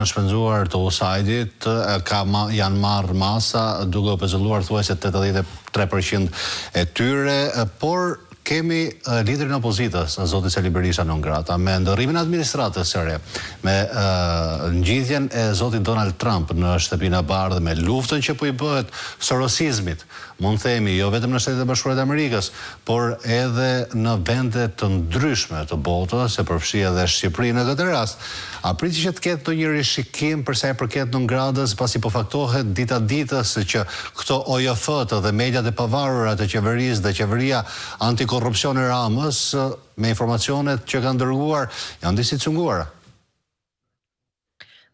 Në shpenzuar të USAID-it janë marrë masa duke u pezulluar thuajse 83% e tyre, por kemi liderin e opozitës, zoti Sali Berisha non grata, me ndërrimin e administratës së re, me ngjitjen e zotit Donald Trump në shtëpinë e bardhë, me luftën që po i bëhet sorosizmit, mund themi, jo vetëm në Shtetet e Bashkuara të Amerikës, por edhe në vende të ndryshme të botës, se përfshi edhe Shqipërinë në këtë rast. A priti që të ketë ndonjë rishikim për sa i përket non gradës, pasi po faktohet dita ditës që këto OJF-t dhe mediat e pavarura të qeverisë dhe qeveria antikorrupsioni Ramës, me informacionet që kanë dërguar, janë disi të cunguara.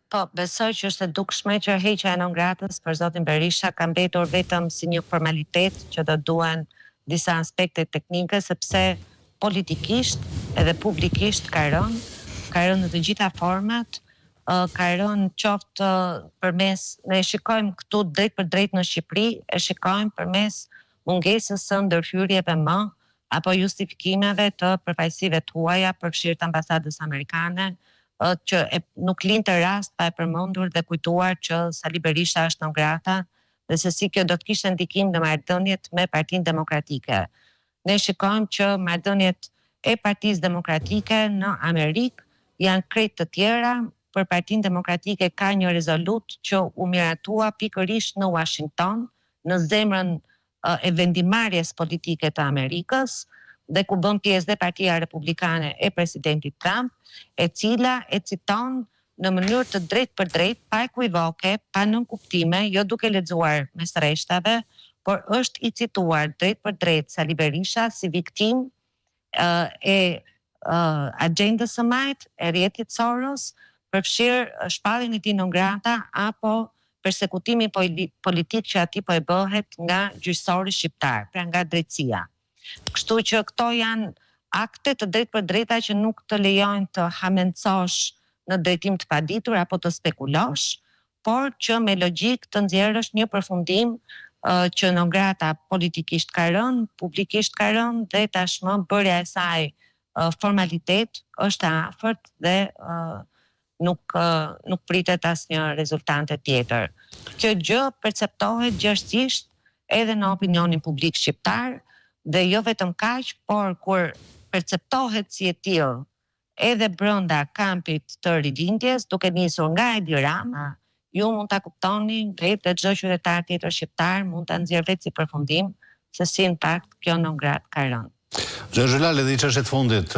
Po, besoj që është e dukshme që heqja e non gratës për zotin Berisha ka mbetur vetëm si një formalitet që do duhen disa aspekte teknike, sepse politikisht edhe publikisht ka rënë në të gjitha format, ka rënë qoftë përmes, ne e shikojmë këtu drejt për drejt në Shqipëri, e shikojmë përmes mungesës së ndërhyrjeve më, apo justifikimeve të përfaqësive tuaja, përfshirë të ambasadës amerikane, që nuk linte rast pa e përmendur dhe kujtuar që Sali Berisha është non grata dhe se si kjo do të kishte ndikim në marrëdhëniet me Partinë Demokratike. Ne shikojmë që marrëdhëniet e Partisë Demokratike në Amerikë janë krejt të tjera, për Partinë Demokratike ka një rezolut që u miratua pikërisht në Washington, në zemrën e vendimarrjes politike të Amerikës, dhe ku bën pjesë dhe Partia Republikane e presidentit Trump, e cila e citon në mënyrë të drejt për drejt, pa ekuivoke, pa nënkuptime, jo duke lexuar mes rreshtave, por është i cituar drejt për drejt Sali Berisha si viktim e agjendës së majt, e rrjetit Soros, përfshirë shpalljen e tij non grata apo persekutimi politik që atij po e bëhet nga gjyqësori shqiptar, pra nga drejtësia. Kështu që këto janë akte të drejt për drejta që nuk të lejojnë të hamencosh në drejtim të paditur apo të spekulosh, por që me logjik të nxjerrësh një përfundim që non grata politikisht ka rënë, publikisht ka rënë dhe tashmë bërja e saj formalitet është e afërt dhe nuk pritet asnjë rezultante tjetër. Kjo gjë perceptohet gjërësisht edhe në opinionin publik shqiptar, dhe jo vetëm kaq, por kur perceptohet si e tillë edhe brenda kampit të rilindjes, duke nisur nga Edi Rama, ju mund ta kuptoni dhe çdo qytetar tjetër shqiptar mund ta nxjerrë vetë si përfundim se si në fakt kjo non grat ka rënë. Zhëllal, edhe i çështjet fundit,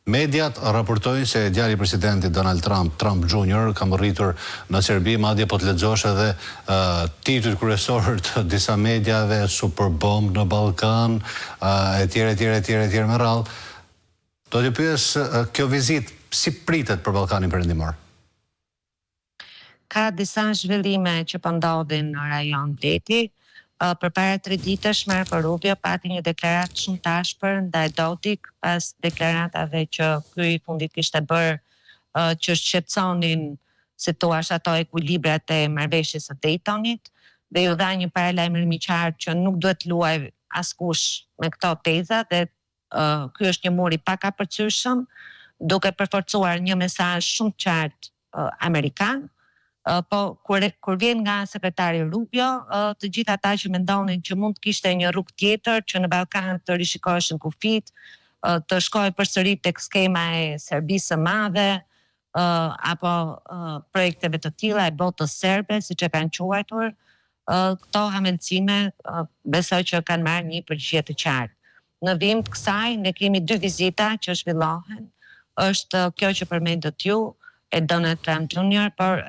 mediat raportojnë se djali i presidentit Donald Trump, Trump Jr., ka rritur në Serbi, madje po të lexosh edhe titujt kryesorë të disa mediave, superbomb në Ballkan, etj me radhë. Do të pyes, kjo vizitë si pritet për Ballkanin Perëndimor? Ka disa zhvillime që po ndodhin në rajon Bleti. Përpara 3 ditësh Marco Rubio pati një deklaratë shumë tashpër ndaj Dodik pas deklaratave që ky i fundit kishte bërë që shqetësonin, si thua, ato ekuilibrat e marrëveshjes së Daytonit, dhe ju dha një paralajm rrëmiqar që nuk duhet luaj askush me këto teza dhe ky është një mur i pakapërcyeshëm, duke përforcuar një mesazh shumë qartë amerikan. Po kur vjen nga sekretari Rubio, të gjithë ata që mendonin që mund të kishte një rrugë tjetër që në Ballkan të rishikoheshin kufit, të shkojë përsëri tek skema e Serbisë së Madhe, apo projekteve të tilla e botës serbe, siç e kanë quajtur, këto hamencime besoj që kanë marrë një përgjigje të qartë. Në vim të kësaj ne kemi 2 vizita që zhvillohen. Është kjo që përmendët ju, e Donald Trump Jr., por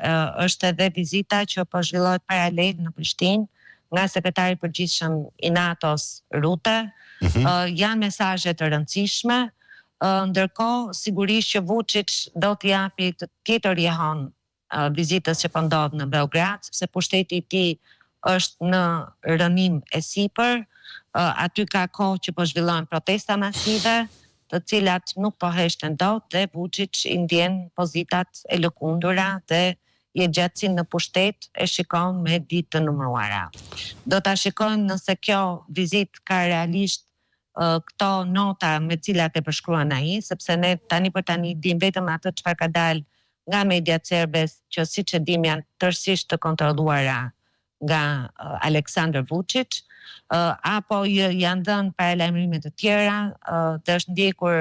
është edhe vizita që po zhvillohet paralel në Prishtinë nga sekretari i përgjithshëm i NATO-s Rutte. Janë mesazhe të rëndësishme, ndërkohë sigurisht që Vučić do t'i japi të tjetër jehon vizitës që po ndodh në Beograd, sepse pushteti i tij është në rënim e sipër, aty ka kohë që po zhvillohen protesta masive, të cilat nuk po heshten dot dhe Vučić i ndjen pozitat e lëkundura dhe jetëgjatësinë në pushtet e shikon me ditë të numëruara. Do ta shikojmë nëse kjo vizitë ka realisht këto nota me cilat e përshkruan ai, sepse ne tani për tani dim vetëm atë çfarë ka dalë nga media serbes që siç e dim janë tërësisht të kontrolluara nga Aleksandar Vučić, apo janë dhënë paralajmërime të tjera, dhe është ndjekur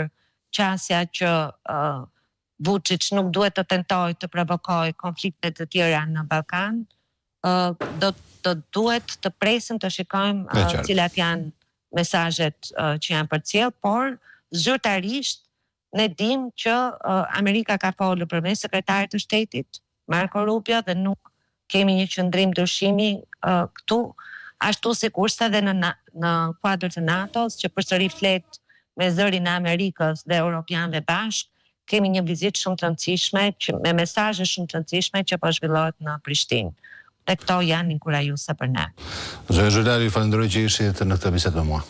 qasja që Vučić nuk duhet të tentojë të provokojë konflikte të tjera në Ballkan, do duhet të presim të shikojmë cilat janë mesazhet që janë përcjell, por zyrtarisht ne dim që Amerika ka folur përmes sekretarit të shtetit Marco Rubio dhe nuk kemi një qëndrim ndryshimi këtu, ashtu sikurse edhe në kuadër të NATO-s që përsëri flet me zërin e Amerikës dhe europianëve bashkë, kemi një vizitë shumë të rëndësishme me mesazhe shumë të rëndësishme që po zhvillohet në Prishtinë. Dhe këto janë inkurajuese për ne. Zoja Xholari, falenderoj që ishit në këtë bisedë me mua.